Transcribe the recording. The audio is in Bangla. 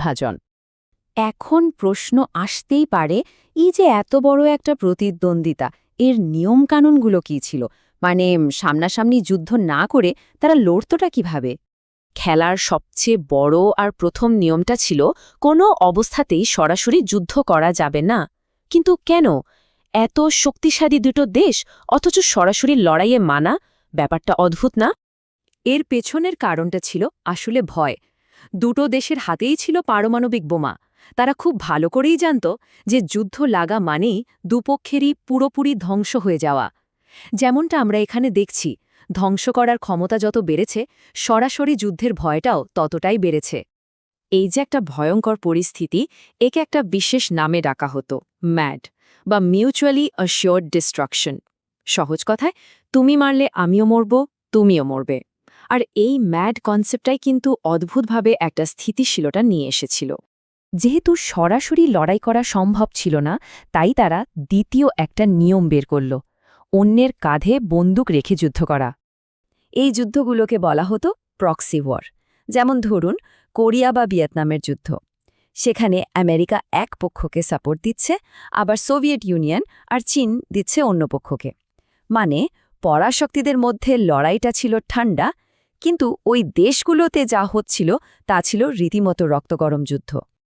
ভাজন। এখন প্রশ্ন আসতেই পারে, এই যে এত বড় একটা প্রতিদ্বন্দ্বিতা, এর নিয়মকানুনগুলো কী ছিল? মানে সামনাসামনি যুদ্ধ না করে তারা লড়তটা কিভাবে? খেলার সবচেয়ে বড় আর প্রথম নিয়মটা ছিল কোনো অবস্থাতেই সরাসরি যুদ্ধ করা যাবে না। কিন্তু কেন? এত শক্তিশালী দুটো দেশ অথচ সরাসরি লড়াইয়ে মানা, ব্যাপারটা অদ্ভুত না? এর পেছনের কারণটা ছিল আসলে ভয়। দুটো দেশের হাতেই ছিল পারমাণবিক বোমা। তারা খুব ভালো করেই জানত যে যুদ্ধ লাগা মানেই দুপক্ষেরই পুরোপুরি ধ্বংস হয়ে যাওয়া। যেমনটা আমরা এখানে দেখছি, ধ্বংস করার ক্ষমতা যত বেড়েছে, সরাসরি যুদ্ধের ভয়টাও ততটাই বেড়েছে। এই যে একটা ভয়ঙ্কর পরিস্থিতি, একে একটা বিশেষ নামে ডাকা হতো ম্যাড, বা মিউচুয়ালি অ্যাসিওর্ড ডিস্ট্রাকশন। সহজ কথায়, তুমি মারলে আমিও মরব, তুমিও মরবে। আর এই ম্যাড কনসেপ্টটাই কিন্তু অদ্ভুতভাবে একটা স্থিতিশীলতা নিয়ে এসেছিল। যেহেতু সরাসরি লড়াই করা সম্ভব ছিল না, তাই তারা দ্বিতীয় একটা নিয়ম বের করল, অন্যের কাঁধে বন্দুক রেখে যুদ্ধ করা। এই যুদ্ধগুলোকে বলা হতো প্রক্সি ওয়ার। যেমন ধরুন কোরিয়া বা ভিয়েতনামের যুদ্ধ। সেখানে আমেরিকা এক পক্ষকে সাপোর্ট দিচ্ছে, আবার সোভিয়েত ইউনিয়ন আর চীন দিচ্ছে অন্য পক্ষকে। মানে পরাশক্তিদের মধ্যে লড়াইটা ছিল ঠান্ডা, কিন্তু ওই দেশগুলোতে যা হচ্ছিল তা ছিল রীতিমতো রক্তগরম যুদ্ধ।